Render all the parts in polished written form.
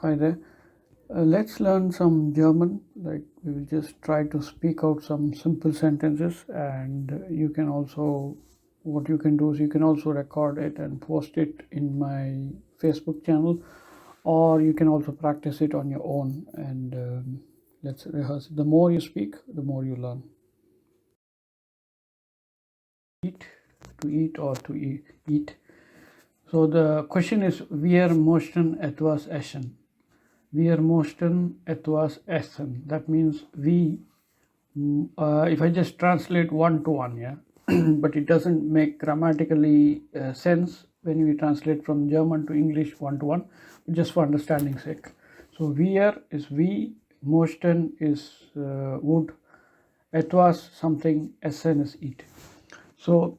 Hi there. Let's learn some German. Like we will just try to speak out some simple sentences, and you can also, what you can do is you can also record it and post it in my Facebook channel, or you can also practice it on your own. And let's rehearse. The more you speak, the more you learn. Eat, to eat, or to eat. So the question is: Wir möchten etwas essen. Wir möchten etwas essen. That means we, if I just translate one to one, yeah, but it doesn't make grammatically sense when we translate from German to English one to one, just for understanding sake. So wir is we, möchten is would, etwas something, essen is eat. So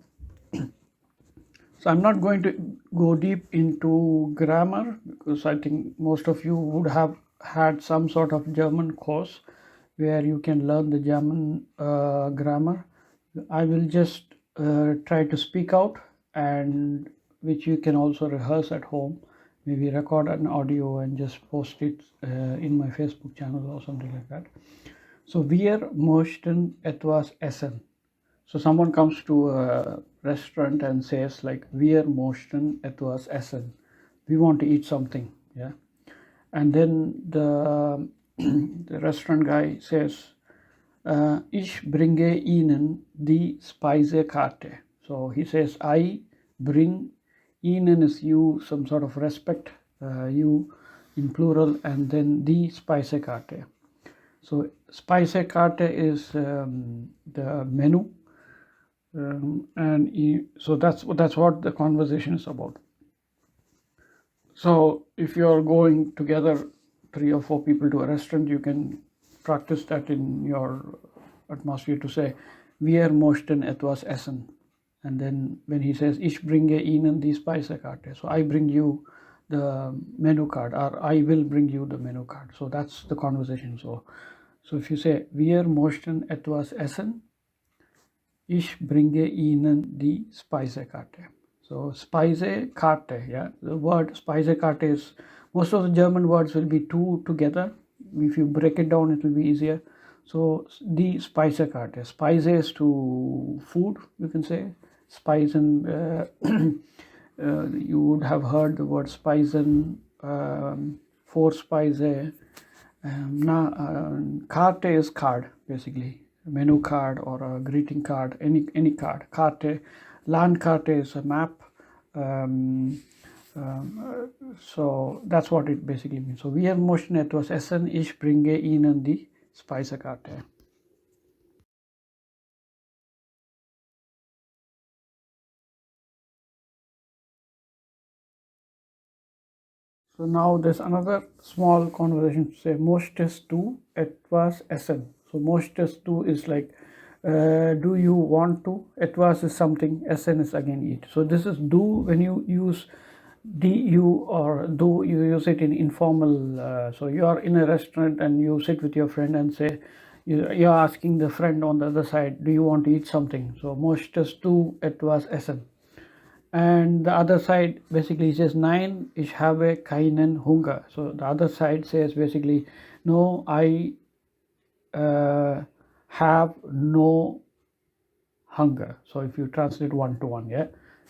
I'm not going to go deep into grammar because I think most of you would have had some sort of German course where you can learn the German grammar. I will just try to speak out, and which you can also rehearse at home. Maybe record an audio and just post it in my Facebook channel or something like that. So wir möchten etwas essen. So someone comes to a restaurant and says like, wir möchten etwas essen. We want to eat something, yeah. And then the the restaurant guy says, ich bringe Ihnen die Speisekarte. So he says, I bring, Ihnen is you, some sort of respect, you in plural, and then die Speisekarte. So Speisekarte is the menu. So that's what the conversation is about. So if you're going together, 3 or 4 people to a restaurant, you can practice that in your atmosphere to say, wir möchten etwas essen. And then when he says, ich bringe Ihnen die Speisekarte, so I bring you the menu card, or I will bring you the menu card. So that's the conversation. So if you say, wir möchten etwas essen, ich bringe Ihnen die Speisekarte. So Speisekarte, yeah. The word Speisekarte is, most of the German words will be two together. If you break it down, it will be easier. So die Speisekarte. Speise is to food, you can say. Speisen, you would have heard the word Speisen, Vorspeise. Karte is card, basically. A menu card or a greeting card, any card. Karte, Landkarte is a map. So that's what it basically means. So wir möchten etwas essen, ich bringe Ihnen die Speisekarte. So now there's another small conversation to say, möchtest du etwas essen? So möchtest du is like, do you want to? Etwas is something, essen is again eat. So this is do. When you use du or do, you use it in informal. So you are in a restaurant and you sit with your friend and say, you're asking the friend on the other side, do you want to eat something? So möchtest du etwas essen? And the other side basically says, nein, ich habe keinen Hunger. So the other side says basically, no, I have no hunger. So if you translate one to one, yeah.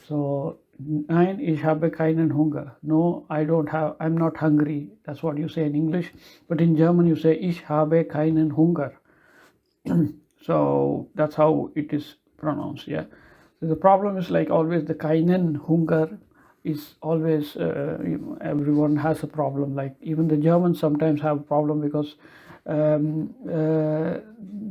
So nein, ich habe keinen Hunger. No, I'm not hungry. That's what you say in English. But in German you say, ich habe keinen Hunger. So that's how it is pronounced, yeah. So the problem is, like always, the keinen Hunger is always, everyone has a problem. Like even the Germans sometimes have a problem because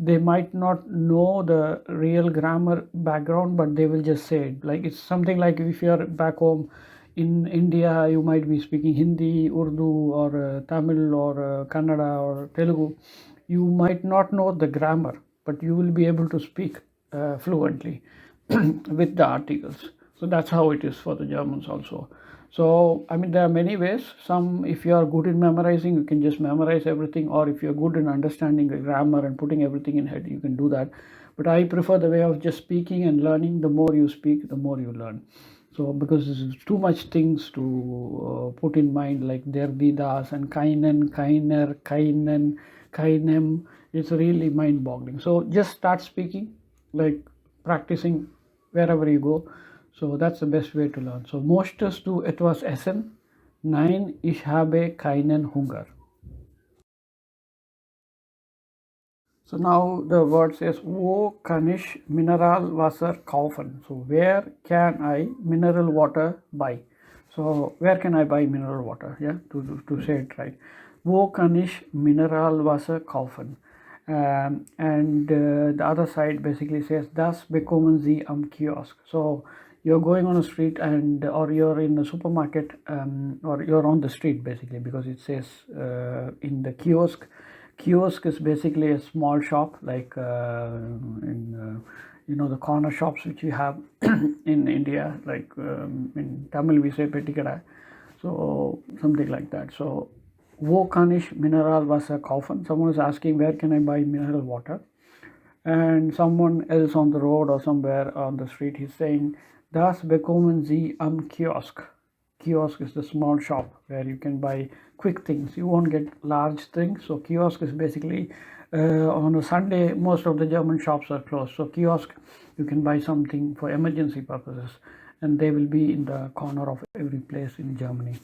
they might not know the real grammar background, but they will just say it. Like it's something like if you're back home in India, you might be speaking Hindi, Urdu, or Tamil, or Kannada, or Telugu. You might not know the grammar, but you will be able to speak fluently with the articles. So that's how it is for the Germans also. So I mean, there are many ways. Some, if you are good in memorizing, you can just memorize everything, or if you're good in understanding the grammar and putting everything in head, you can do that. But I prefer the way of just speaking and learning. The more you speak, the more you learn. So because there's too much things to put in mind, like der die das and keinen keiner keinen keinem, it's really mind boggling. So just start speaking, like practicing wherever you go. So that's the best way to learn. So möchtest du etwas essen? Nein, ich habe keinen Hunger. So now the word says, wo kann ich Mineralwasser kaufen? So where can I mineral water buy? So where can I buy mineral water? Yeah, to say it right. Wo kann ich Mineralwasser kaufen? And the other side basically says, das bekommen Sie am Kiosk. So you're going on a street and or you're in a supermarket, or you're on the street basically, because it says in the kiosk. Kiosk is basically a small shop, like in the corner shops which we have in India, like in Tamil we say pettikada, so something like that. So wo kann ich Mineralwasser kaufen? Someone is asking, where can I buy mineral water? And someone else on the road or somewhere on the street, he's saying, das bekommen Sie am Kiosk. Kiosk is the small shop where you can buy quick things. You won't get large things. So kiosk is basically on a Sunday, most of the German shops are closed. So kiosk, you can buy something for emergency purposes, and they will be in the corner of every place in Germany.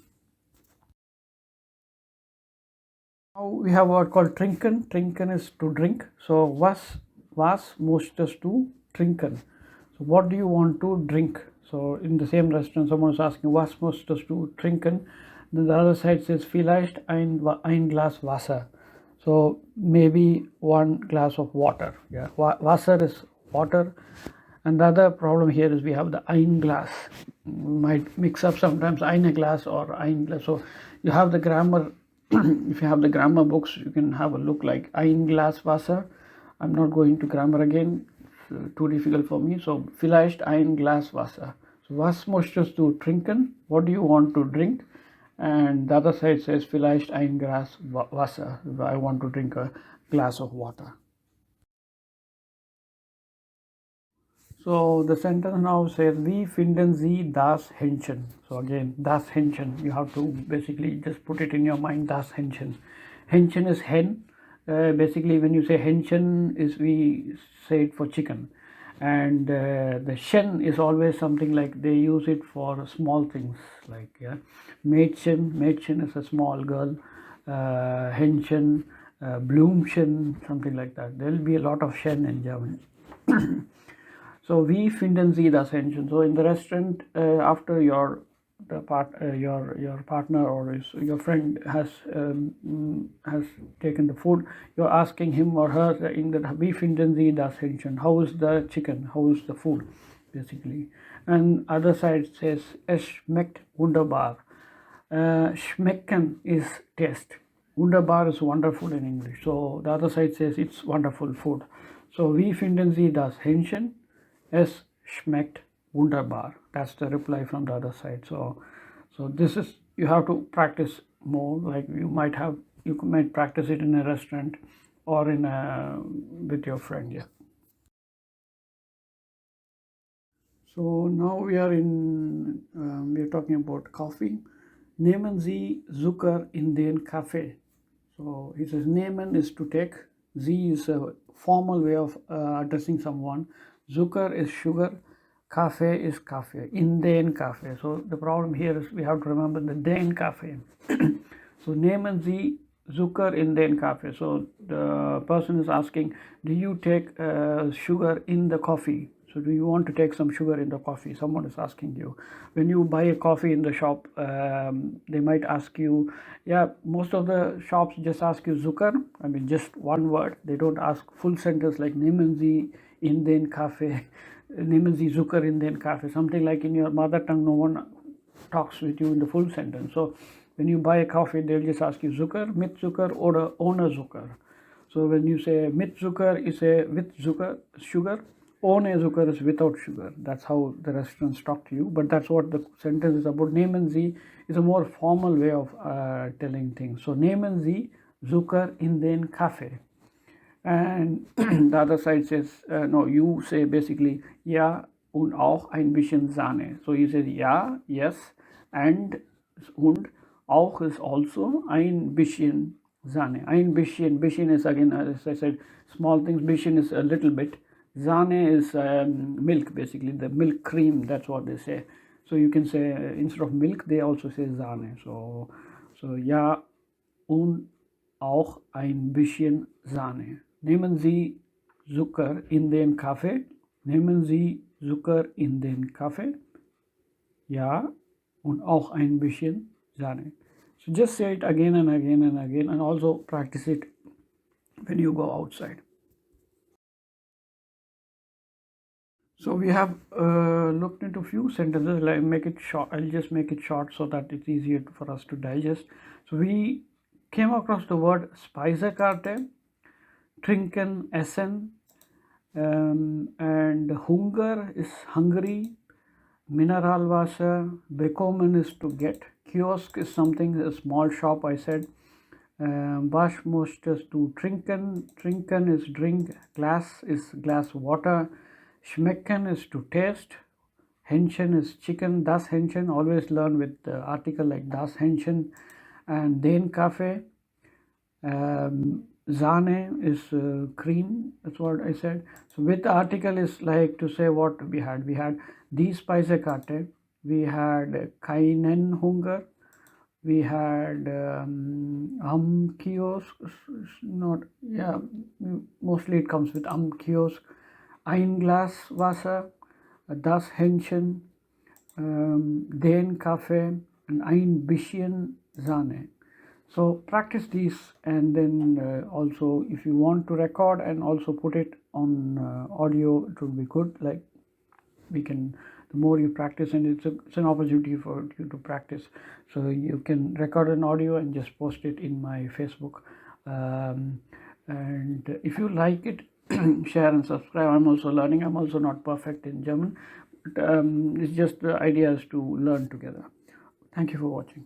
Now we have a word called trinken. Trinken is to drink. So was möchtest du trinken? So what do you want to drink? So in the same restaurant, someone is asking, was möchtest du trinken? Then the other side says, vielleicht ein Glas Wasser. So maybe one glass of water. Yeah, Wasser is water. And the other problem here is we have the ein Glas. We might mix up sometimes eine Glas or ein Glas. So you have the grammar. If you have the grammar books, you can have a look like ein Glas Wasser. I'm not going to grammar again. Too difficult for me. So vielleicht ein Glas Wasser. So was möchtest du trinken? What do you want to drink? And the other side says vielleicht ein Glas Wasser. I want to drink a glass of water. So the sentence now says, wie finden Sie das Hähnchen? So again, das Hähnchen. You have to basically just put it in your mind, das Hähnchen. Hähnchen is hen. Basically, when you say Hähnchen, is we say it for chicken. And the Shen is always something like they use it for small things, like Mädchen is a small girl, Hähnchen, Blümchen, something like that. There will be a lot of Shen in German. So wie finden Sie das Hähnchen? So in the restaurant, after your partner or your friend has taken the food, you're asking him or her in the wie finden Sie das Hähnchen? How is the chicken? How is the food, basically? And other side says, es schmeckt wunderbar. Schmecken is taste. Wunderbar is wonderful in English. So the other side says it's wonderful food. So wie finden Sie das Hähnchen? Es schmeckt wunderbar. That's the reply from the other side. So this is, you have to practice more. Like you might practice it in a restaurant or with your friend. Yeah. So now we are talking about coffee. Nehmen Sie Zucker in den Kaffee. So he says nehmen is to take. Sie is a formal way of addressing someone. Zucker is sugar. Kaffee is Kaffee. In den Kaffee. So the problem here is we have to remember the den Kaffee. So nehmen Sie Zucker in den Kaffee. So the person is asking, do you take sugar in the coffee? So do you want to take some sugar in the coffee? Someone is asking you. When you buy a coffee in the shop, they might ask you, yeah, most of the shops just ask you Zucker. I mean, just one word. They don't ask full sentence like nehmen Sie in den Kaffee, nehmen Sie Zucker in den Kaffee. Something like in your mother tongue, no one talks with you in the full sentence. So when you buy a coffee, they'll just ask you Zucker, mit Zucker, oder ohne Zucker. So when you say mit Zucker, you say with Zucker, sugar. Ohne Zucker is without sugar. That's how the restaurants talk to you. But that's what the sentence is about. Nehmen Sie is a more formal way of telling things. So nehmen Sie Zucker in den Kaffee. And the other side says, no, you say basically, ja und auch ein bisschen Sahne. So you say ja, yes, und auch is also ein bisschen Sahne. Ein bisschen is again, as I said, small things. Bisschen is a little bit. Sahne is milk, basically the milk cream. That's what they say. So you can say instead of milk, they also say Sahne. So ja und auch ein bisschen Sahne. Nehmen Sie Zucker in den Kaffee. Nehmen Sie Zucker in den Kaffee. Ja und auch ein bisschen Sahne. So just say it again and again and again, and also practice it when you go outside. So we have looked into few sentences. Like make it short. I'll just make it short so that it's easier for us to digest. So we came across the word Speisekarte, trinken, essen, and hunger is hungry, Mineralwasser, bekommen is to get, kiosk is something, a small shop, I said. Was möchtest du trinken? Trinken is drink, glass is glass water, schmecken is to taste, Hähnchen is chicken, das Hähnchen, always learn with the article like das Hähnchen, and den Kaffee. Sahne is cream, that's what I said. So with the article is like to say what we had. We had die Speisekarte, we had keinen Hunger, we had am Kiosk, not, yeah, mostly it comes with am Kiosk, ein Glas Wasser, das Hähnchen, den Kaffee, and ein bisschen Sahne. So practice these, and then also if you want to record and also put it on audio, it will be good. Like we can, the more you practice, and it's an opportunity for you to practice. So you can record an audio and just post it in my Facebook. And if you like it, share and subscribe. I'm also learning. I'm also not perfect in German, but it's just the idea is to learn together. Thank you for watching.